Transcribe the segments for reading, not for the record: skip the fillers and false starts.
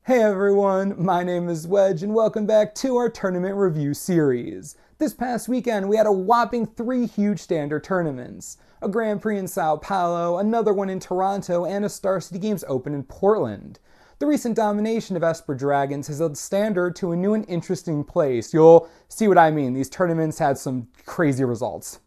Hey everyone, my name is Wedge and welcome back to our tournament review series. This past weekend we had a whopping 3 huge standard tournaments. A Grand Prix in Sao Paulo, another one in Toronto, and a Star City Games Open in Portland. The recent domination of Esper Dragons has held standard to a new and interesting place. You'll see what I mean, these tournaments had some crazy results.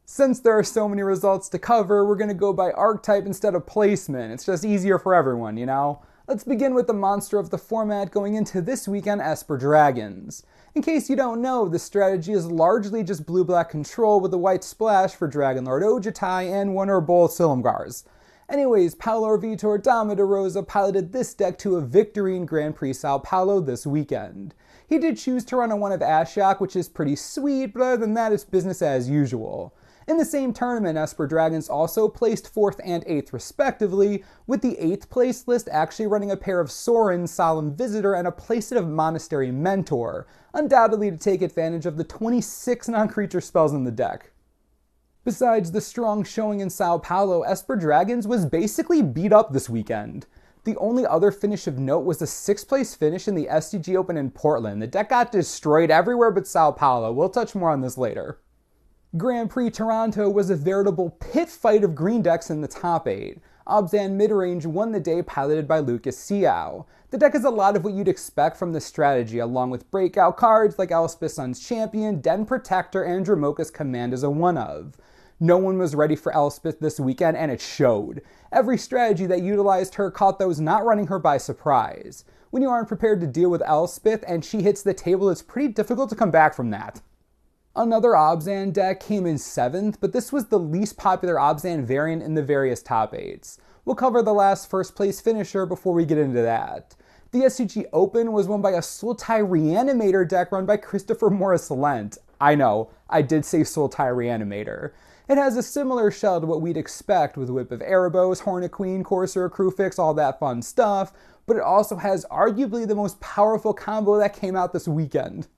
Since there are so many results to cover, we're going to go by archetype instead of placement. It's just easier for everyone, you know? Let's begin with the monster of the format going into this weekend, Esper Dragons. In case you don't know, this strategy is largely just blue-black control with a white splash for Dragonlord Ojutai and one or both Silumgars. Anyways, Paulo Vitor Dama de Rosa piloted this deck to a victory in Grand Prix Sao Paulo this weekend. He did choose to run a one of Ashiok, which is pretty sweet, but other than that, it's business as usual. In the same tournament, Esper Dragons also placed 4th and 8th respectively, with the 8th place list actually running a pair of Sorin, Solemn Visitor, and a playset of Monastery Mentor, undoubtedly to take advantage of the 26 non-creature spells in the deck. Besides the strong showing in Sao Paulo, Esper Dragons was basically beat up this weekend. The only other finish of note was the 6th place finish in the SCG Open in Portland. The deck got destroyed everywhere but Sao Paulo. We'll touch more on this later. Grand Prix Toronto was a veritable pit fight of green decks in the top 8. Obzan Midrange won the day, piloted by Lucas Siao. The deck has a lot of what you'd expect from this strategy, along with breakout cards like Elspeth Sun's Champion, Den Protector, and Dromoka's Command as a one-of. No one was ready for Elspeth this weekend, and it showed. Every strategy that utilized her caught those not running her by surprise. When you aren't prepared to deal with Elspeth and she hits the table, it's pretty difficult to come back from that. Another Obzan deck came in 7th, but this was the least popular Obzan variant in the various top 8s. We'll cover the last first place finisher before we get into that. The SCG Open was won by a Sultai Reanimator deck run by Christopher Morris Lent. I know, I did say Sultai Reanimator. It has a similar shell to what we'd expect with Whip of Erebos, Hornet Queen, Corsair, Crewfix, all that fun stuff, but it also has arguably the most powerful combo that came out this weekend.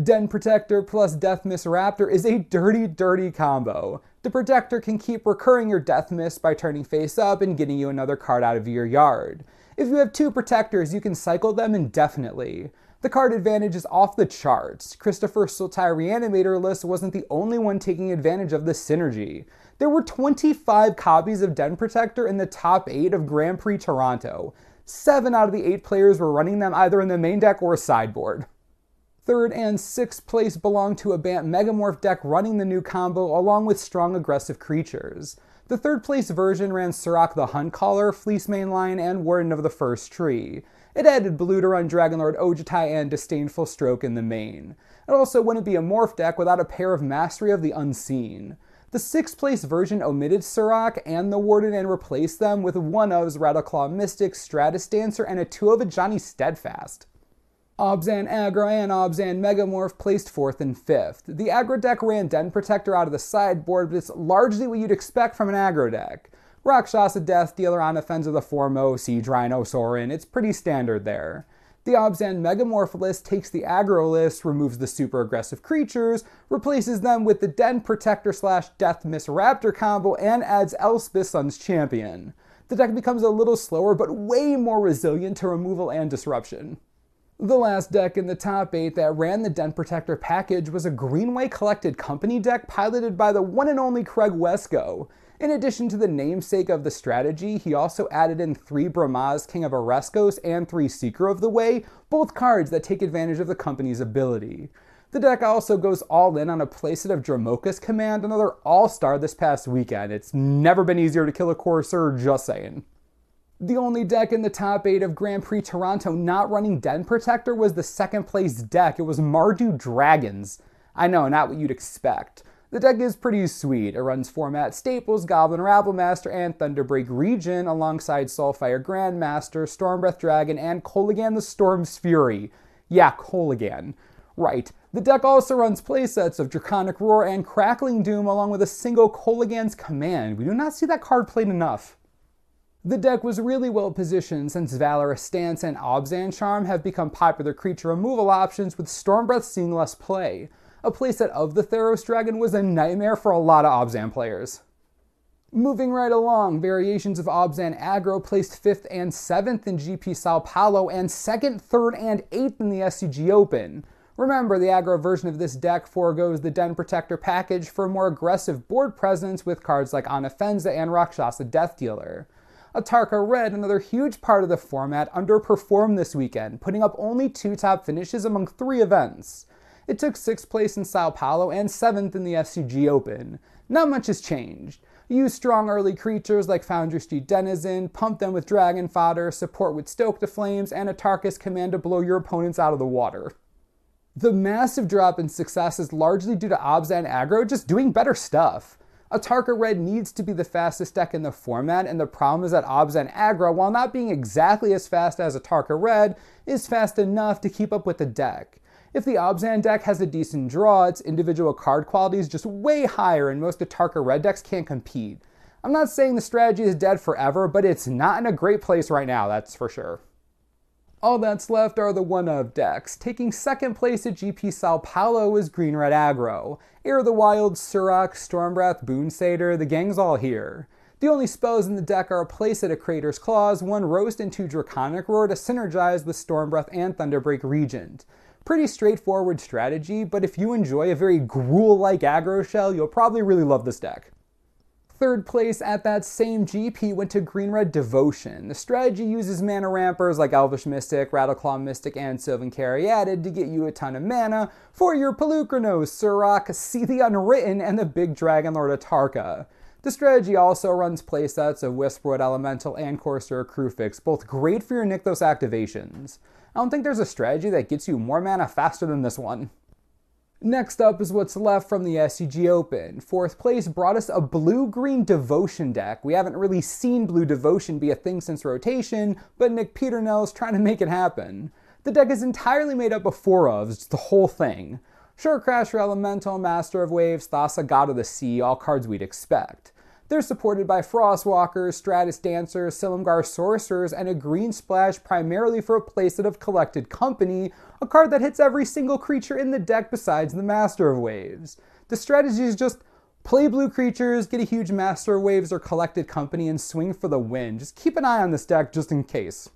Den Protector plus Death Miss Raptor is a dirty combo. The Protector can keep recurring your Death Miss by turning face up and getting you another card out of your yard. If you have 2 Protectors, you can cycle them indefinitely. The card advantage is off the charts. Christopher Sultai Reanimator list wasn't the only one taking advantage of this synergy. There were 25 copies of Den Protector in the top 8 of Grand Prix Toronto. 7 out of the 8 players were running them either in the main deck or sideboard. 3rd and 6th place belonged to a Bant Megamorph deck running the new combo along with strong aggressive creatures. The 3rd place version ran Sirach the Huntcaller, Fleece Mainline, and Warden of the First Tree. It added blue to run Dragonlord Ojutai and Disdainful Stroke in the main. It also wouldn't be a morph deck without a pair of Mastery of the Unseen. The 6th place version omitted Sirach and the Warden and replaced them with one-ofs Rattleclaw Mystic, Stratus Dancer, and a 2-of Ajani Steadfast. Obzan Aggro and Obzan Megamorph placed 4th and 5th. The aggro deck ran Den Protector out of the sideboard, but it's largely what you'd expect from an aggro deck. Rakshasa Death Dealer on Offense of the Foremost, Siege Rhino Sorin, it's pretty standard there. The Obzan Megamorph list takes the aggro list, removes the super aggressive creatures, replaces them with the Den Protector / Death Miss Raptor combo, and adds Elspeth Sun's Champion. The deck becomes a little slower, but way more resilient to removal and disruption. The last deck in the top 8 that ran the Den Protector package was a Greenway Collected Company deck piloted by the one and only Craig Wesco. In addition to the namesake of the strategy, he also added in 3 Brahmas, King of Oreskos, and 3 Seeker of the Way, both cards that take advantage of the company's ability. The deck also goes all in on a playset of Dromoka's Command, another all-star this past weekend. It's never been easier to kill a Corsair, just saying. The only deck in the top 8 of Grand Prix Toronto not running Den Protector was the 2nd place deck. It was Mardu Dragons. I know, not what you'd expect. The deck is pretty sweet. It runs format staples, Goblin Rabblemaster, and Thunderbreak Region alongside Soulfire Grandmaster, Stormbreath Dragon, and Kolaghan the Storm's Fury. Yeah, Kolaghan. Right. The deck also runs playsets of Draconic Roar and Crackling Doom along with a single Kolaghan's Command. We do not see that card played enough. The deck was really well positioned since Valorous Stance and Obzan Charm have become popular creature removal options, with Stormbreath seeing less play. A playset of the Theros Dragon was a nightmare for a lot of Obzan players. Moving right along, variations of Obzan Aggro placed 5th and 7th in GP Sao Paulo and 2nd, 3rd, and 8th in the SCG Open. Remember, the aggro version of this deck foregoes the Den Protector package for more aggressive board presence with cards like Anafenza and Rakshasa Death Dealer. A Tarkir Red, another huge part of the format, underperformed this weekend, putting up only 2 top finishes among 3 events. It took 6th place in Sao Paulo and 7th in the SCG Open. Not much has changed. Use strong early creatures like Foundry Street Denizen, pump them with Dragon Fodder, support with Stoke the Flames, and a Tarkus command to blow your opponents out of the water. The massive drop in success is largely due to Obzan Aggro just doing better stuff. A Tarkir Red needs to be the fastest deck in the format, and the problem is that Obzan Aggro, while not being exactly as fast as a Tarkir Red, is fast enough to keep up with the deck. If the Obzan deck has a decent draw, its individual card quality is just way higher and most of Tarkir Red decks can't compete. I'm not saying the strategy is dead forever, but it's not in a great place right now, that's for sure. All that's left are the one-of decks. Taking 2nd place at GP Sao Paulo was Green-Red Aggro. Air of the Wild, Surak, Stormbreath, Boonsatyr, the gang's all here. The only spells in the deck are a place at a Crater's Claws, 1 Roast, and 2 Draconic Roar to synergize with Stormbreath and Thunderbreak Regent. Pretty straightforward strategy, but if you enjoy a very Gruul-like aggro shell, you'll probably really love this deck. 3rd place at that same GP went to Green-Red Devotion. The strategy uses mana rampers like Elvish Mystic, Rattleclaw Mystic, and Sylvan Caryatid to get you a ton of mana for your Pelucranos, Surak, See the Unwritten, and the Big Dragon Lord Atarka. The strategy also runs playsets of Whisperwood Elemental and Corsair Crewfix, both great for your Nykthos activations. I don't think there's a strategy that gets you more mana faster than this one. Next up is what's left from the SCG Open. 4th place brought us a Blue-Green Devotion deck. We haven't really seen Blue Devotion be a thing since rotation, but Nick Peternell's trying to make it happen. The deck is entirely made up of 4-ofs, it's the whole thing. Short Crasher Elemental, Master of Waves, Thassa God of the Sea, all cards we'd expect. They're supported by Frostwalkers, Stratus Dancers, Silumgar Sorcerers, and a green splash primarily for a playset of Collected Company, a card that hits every single creature in the deck besides the Master of Waves. The strategy is just play blue creatures, get a huge Master of Waves or Collected Company, and swing for the win. Just keep an eye on this deck just in case.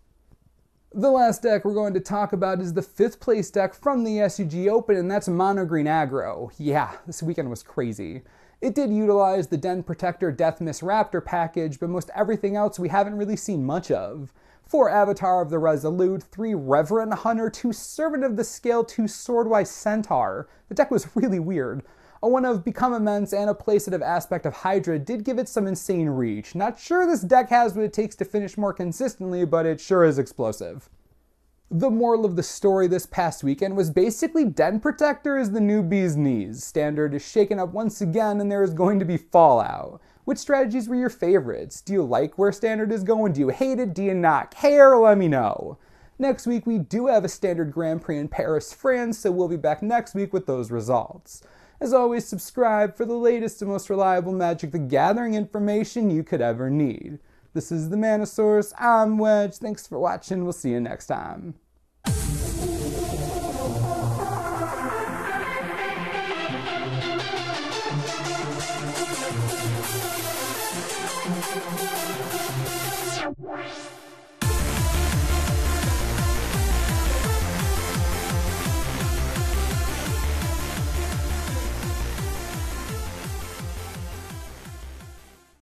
The last deck we're going to talk about is the 5th place deck from the SCG Open, and that's Mono Green Aggro. Yeah, this weekend was crazy. It did utilize the Den Protector Deathmist Raptor package, but most everything else we haven't really seen much of. 4 Avatar of the Resolute, 3 Reverend Hunter, 2 Servant of the Scale, 2 Swordwise Centaur. The deck was really weird. A 1 of Become Immense and a playset of Aspect of Hydra did give it some insane reach. Not sure this deck has what it takes to finish more consistently, but it sure is explosive. The moral of the story this past weekend was basically Den Protector is the new bee's knees. Standard is shaken up once again and there is going to be fallout. Which strategies were your favorites? Do you like where Standard is going? Do you hate it? Do you not care? Let me know. Next week we do have a Standard Grand Prix in Paris, France, so we'll be back next week with those results. As always, subscribe for the latest and most reliable Magic the Gathering information you could ever need. This is the Mana Source, I'm Wedge, thanks for watching, we'll see you next time. What?